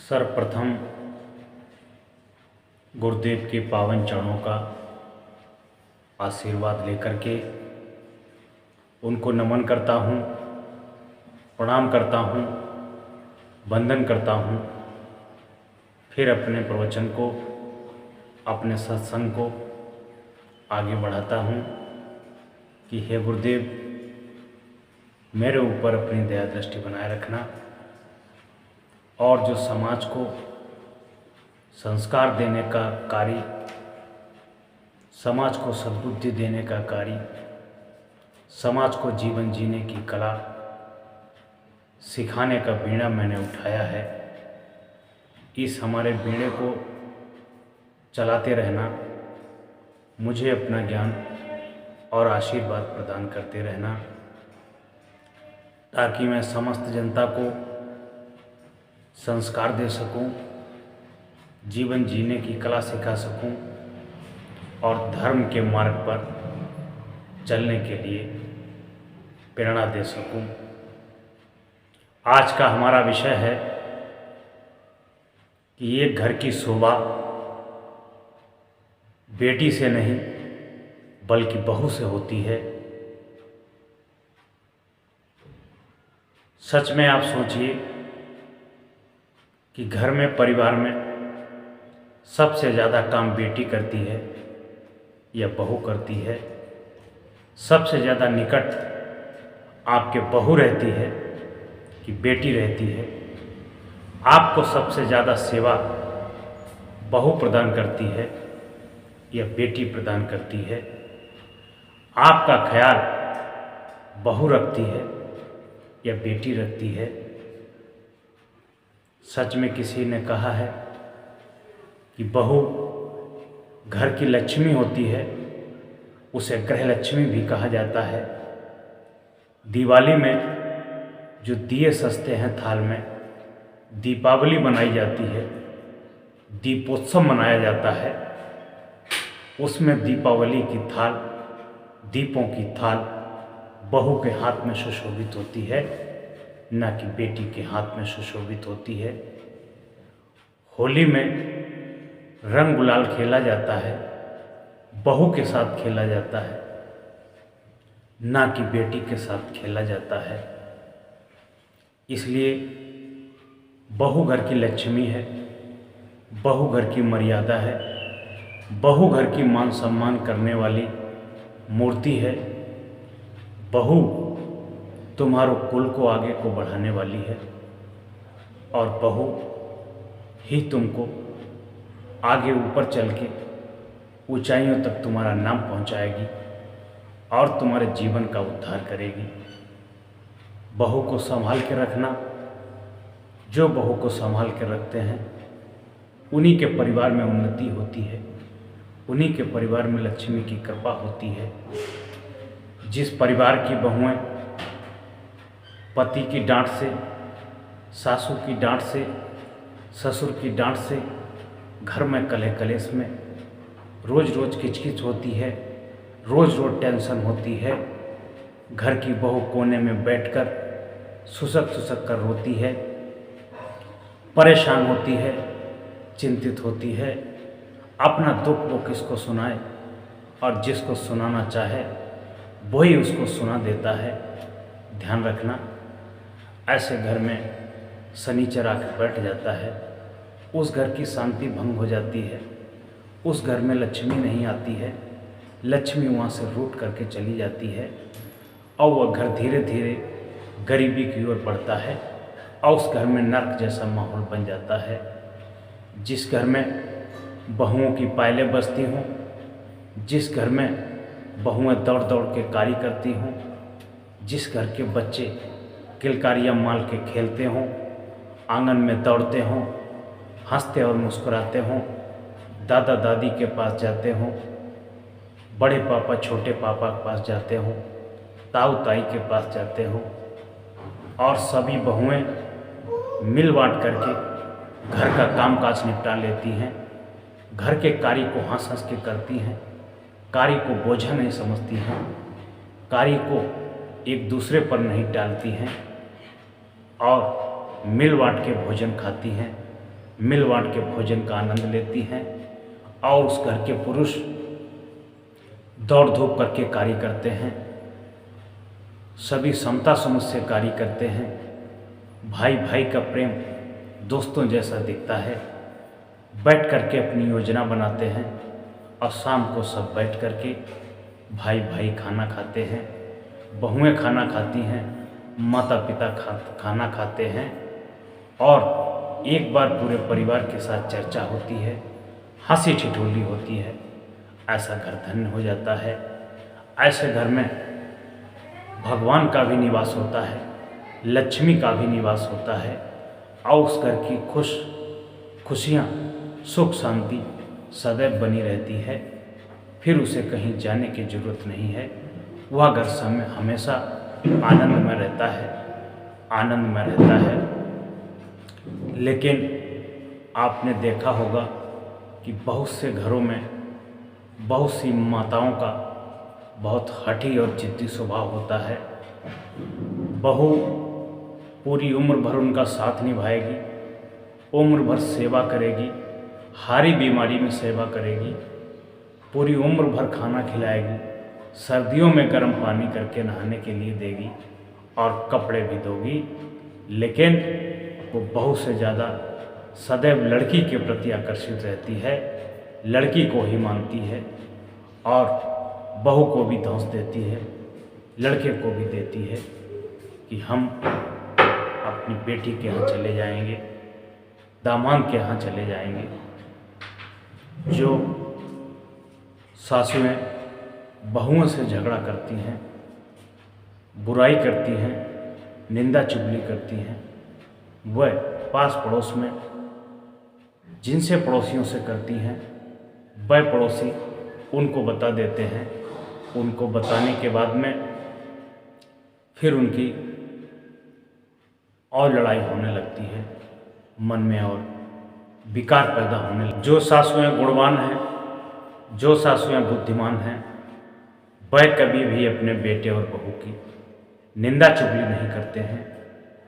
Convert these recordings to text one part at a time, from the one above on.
सर्वप्रथम गुरुदेव के पावन चरणों का आशीर्वाद लेकर के उनको नमन करता हूँ, प्रणाम करता हूँ, वंदन करता हूँ। फिर अपने प्रवचन को, अपने सत्संग को आगे बढ़ाता हूँ कि हे गुरुदेव, मेरे ऊपर अपनी दया दृष्टि बनाए रखना और जो समाज को संस्कार देने का कार्य, समाज को सद्बुद्धि देने का कार्य, समाज को जीवन जीने की कला सिखाने का बीड़ा मैंने उठाया है। इस हमारे बीड़े को चलाते रहना, मुझे अपना ज्ञान और आशीर्वाद प्रदान करते रहना, ताकि मैं समस्त जनता को संस्कार दे सकूं, जीवन जीने की कला सिखा सकूं और धर्म के मार्ग पर चलने के लिए प्रेरणा दे सकूं। आज का हमारा विषय है कि एक घर की शोभा बेटी से नहीं बल्कि बहू से होती है। सच में आप सोचिए कि घर में, परिवार में सबसे ज़्यादा काम बेटी करती है या बहू करती है? सबसे ज़्यादा निकट आपके बहू रहती है कि बेटी रहती है? आपको सबसे ज़्यादा सेवा बहू प्रदान करती है या बेटी प्रदान करती है? आपका ख्याल बहू रखती है या बेटी रखती है? सच में किसी ने कहा है कि बहू घर की लक्ष्मी होती है, उसे गृह लक्ष्मी भी कहा जाता है। दिवाली में जो दिए सजते हैं थाल में, दीपावली मनाई जाती है, दीपोत्सव मनाया जाता है, उसमें दीपावली की थाल, दीपों की थाल बहू के हाथ में सुशोभित होती है, न कि बेटी के हाथ में सुशोभित होती है। होली में रंग गुलाल खेला जाता है, बहू के साथ खेला जाता है, ना कि बेटी के साथ खेला जाता है। इसलिए बहू घर की लक्ष्मी है, बहू घर की मर्यादा है, बहू घर की मान सम्मान करने वाली मूर्ति है। बहू तुम्हारो कुल को आगे को बढ़ाने वाली है और बहू ही तुमको आगे ऊपर चल के ऊंचाइयों तक तुम्हारा नाम पहुंचाएगी और तुम्हारे जीवन का उद्धार करेगी। बहू को संभाल के रखना, जो बहू को संभाल के रखते हैं उन्हीं के परिवार में उन्नति होती है, उन्हीं के परिवार में लक्ष्मी की कृपा होती है। जिस परिवार की बहुएं पति की डांट से, सासू की डांट से, ससुर की डांट से घर में कलह कलेश में रोज़ रोज़ किचकिच होती है, रोज़ रोज़ टेंशन होती है, घर की बहू कोने में बैठकर सुसक सुसक कर रोती है, परेशान होती है, चिंतित होती है, अपना दुख वो किसको सुनाए और जिसको सुनाना चाहे वही उसको सुना देता है। ध्यान रखना, ऐसे घर में शनिचर आकर बैठ जाता है, उस घर की शांति भंग हो जाती है, उस घर में लक्ष्मी नहीं आती है, लक्ष्मी वहाँ से रूठ करके चली जाती है और वह घर धीरे धीरे गरीबी की ओर बढ़ता है और उस घर में नर्क जैसा माहौल बन जाता है। जिस घर में बहुओं की पायलें बजती हों, जिस घर में बहुएं दौड़ दौड़ के कार्य करती हों, जिस घर के बच्चे किलकारियाँ माल के खेलते हों, आंगन में दौड़ते हों, हंसते और मुस्कुराते हों, दादा दादी के पास जाते हों, बड़े पापा छोटे पापा के पास जाते हों, ताऊ ताई के पास जाते हों और सभी बहुएं मिल बांट करके घर का कामकाज निपटा लेती हैं, घर के कार्य को हंस हंस के करती हैं, कार्य को बोझा नहीं समझती हैं, कार्य को एक दूसरे पर नहीं टालती हैं और मिल बांट के भोजन खाती हैं। मिल बांट के भोजन का आनंद लेती हैं और उस घर के पुरुष दौड़ धूप करके कार्य करते हैं, सभी समता समझ से कार्य करते हैं। भाई भाई का प्रेम दोस्तों जैसा दिखता है। बैठ करके अपनी योजना बनाते हैं और शाम को सब बैठ करके भाई भाई खाना खाते हैं, बहुएं खाना खाती हैं, माता पिता खाना खाते हैं और एक बार पूरे परिवार के साथ चर्चा होती है, हंसी ठिठोली होती है। ऐसा घर धन्य हो जाता है। ऐसे घर में भगवान का भी निवास होता है, लक्ष्मी का भी निवास होता है और उस घर की खुशियाँ सुख शांति सदैव बनी रहती है। फिर उसे कहीं जाने की ज़रूरत नहीं है। वह घर समय हमेशा आनंद में रहता है, आनंद में रहता है। लेकिन आपने देखा होगा कि बहुत से घरों में बहुत सी माताओं का बहुत हठी और जिद्दी स्वभाव होता है। बहू पूरी उम्र भर उनका साथ निभाएगी, उम्र भर सेवा करेगी, हारी बीमारी में सेवा करेगी, पूरी उम्र भर खाना खिलाएगी, सर्दियों में गर्म पानी करके नहाने के लिए देगी और कपड़े भी धोगी। लेकिन वो बहू से ज़्यादा सदैव लड़की के प्रति आकर्षित रहती है, लड़की को ही मानती है और बहू को भी धौंस देती है, लड़के को भी देती है कि हम अपनी बेटी के यहाँ चले जाएंगे, दामाद के यहाँ चले जाएंगे। जो सासुएं बहुओं से झगड़ा करती हैं, बुराई करती हैं, निंदा चुगली करती हैं, वह पास पड़ोस में जिनसे पड़ोसियों से करती हैं, वह पड़ोसी उनको बता देते हैं। उनको बताने के बाद में फिर उनकी और लड़ाई होने लगती है, मन में और विकार पैदा होने लगती है। जो सासुएं गुणवान हैं, जो सासुएं बुद्धिमान हैं, वह कभी भी अपने बेटे और बहू की निंदा चुगली नहीं करते हैं,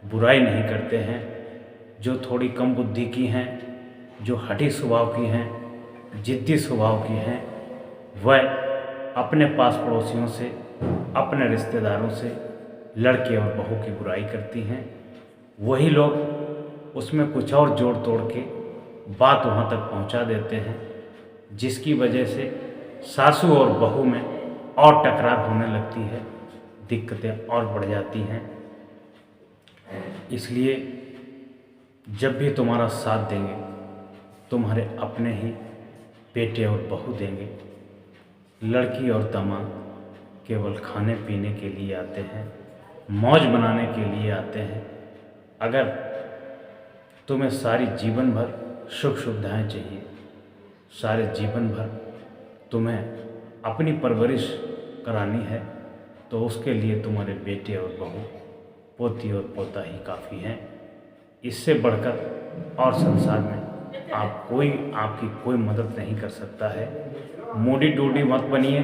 बुराई नहीं करते हैं। जो थोड़ी कम बुद्धि की हैं, जो हठी स्वभाव की हैं, जिद्दी स्वभाव की हैं, वह अपने पास पड़ोसियों से, अपने रिश्तेदारों से लड़के और बहू की बुराई करती हैं। वही लोग उसमें कुछ और जोड़ तोड़ के बात वहाँ तक पहुँचा देते हैं, जिसकी वजह से सासू और बहू में और टकरार होने लगती है, दिक्कतें और बढ़ जाती हैं। इसलिए जब भी तुम्हारा साथ देंगे, तुम्हारे अपने ही बेटे और बहू देंगे। लड़की और दामाद केवल खाने पीने के लिए आते हैं, मौज बनाने के लिए आते हैं। अगर तुम्हें सारी जीवन भर सुख सुविधाएं चाहिए, सारे जीवन भर तुम्हें अपनी परवरिश करानी है, तो उसके लिए तुम्हारे बेटे और बहू, पोती और पोता ही काफ़ी हैं। इससे बढ़कर और संसार में आपकी कोई मदद नहीं कर सकता है। मूडी डूडी मत बनिए,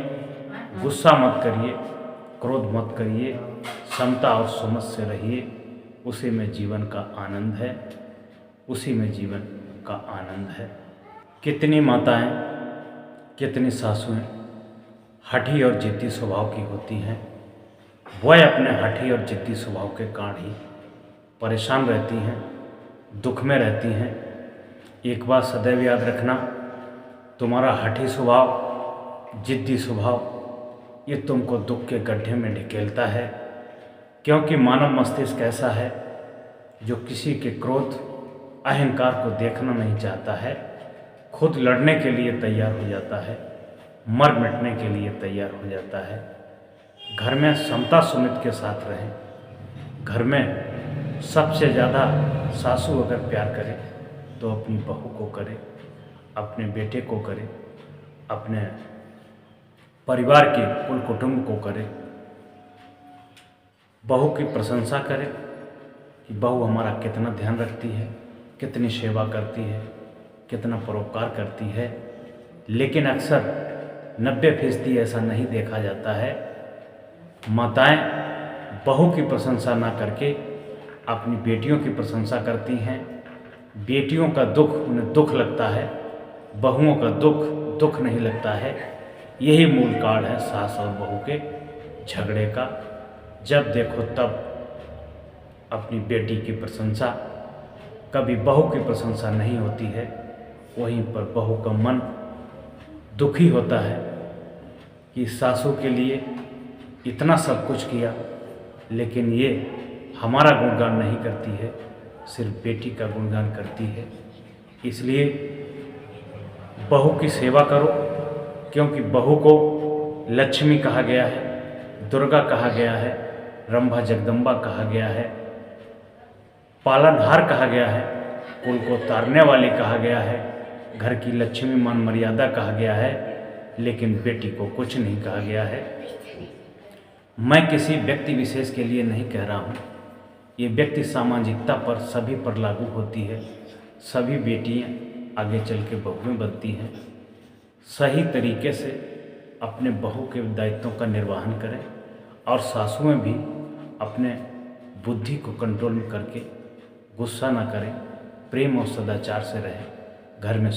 गुस्सा मत करिए, क्रोध मत करिए, समता और समझ से रहिए। उसी में जीवन का आनंद है, उसी में जीवन का आनंद है। कितनी माताएं, कितनी सासुएं हठी और जिद्दी स्वभाव की होती हैं। वह अपने हठी और जिद्दी स्वभाव के कारण ही परेशान रहती हैं, दुख में रहती हैं। एक बात सदैव याद रखना, तुम्हारा हठी स्वभाव, जिद्दी स्वभाव, ये तुमको दुख के गड्ढे में ढकेलता है। क्योंकि मानव मस्तिष्क ऐसा है जो किसी के क्रोध, अहंकार को देखना नहीं चाहता है, खुद लड़ने के लिए तैयार हो जाता है, मर मिटने के लिए तैयार हो जाता है। घर में समता सुमित के साथ रहें। घर में सबसे ज़्यादा सासू अगर प्यार करे तो अपनी बहू को करे, अपने बेटे को करे, अपने परिवार के कुल कुटुंब को करे। बहू की प्रशंसा करे कि बहू हमारा कितना ध्यान रखती है, कितनी सेवा करती है, कितना परोपकार करती है। लेकिन अक्सर 90% ऐसा नहीं देखा जाता है। माताएं बहू की प्रशंसा ना करके अपनी बेटियों की प्रशंसा करती हैं, बेटियों का दुख उन्हें दुख लगता है, बहुओं का दुख दुख नहीं लगता है। यही मूल कारण है सास और बहू के झगड़े का। जब देखो तब अपनी बेटी की प्रशंसा, कभी बहू की प्रशंसा नहीं होती है। वहीं पर बहू का मन दुखी होता है कि सासू के लिए इतना सब कुछ किया, लेकिन ये हमारा गुणगान नहीं करती है, सिर्फ बेटी का गुणगान करती है। इसलिए बहू की सेवा करो, क्योंकि बहू को लक्ष्मी कहा गया है, दुर्गा कहा गया है, रंभा जगदम्बा कहा गया है, पालनहार कहा गया है, कुल को तारने वाली कहा गया है, घर की लक्ष्मी मान मर्यादा कहा गया है, लेकिन बेटी को कुछ नहीं कहा गया है। मैं किसी व्यक्ति विशेष के लिए नहीं कह रहा हूँ, ये व्यक्ति सामाजिकता पर सभी पर लागू होती है। सभी बेटियाँ आगे चल के बहुएं बनती हैं। सही तरीके से अपने बहू के दायित्वों का निर्वहन करें और सासुएं भी अपने बुद्धि को कंट्रोल में करके गुस्सा ना करें, प्रेम और सदाचार से रहें, घर में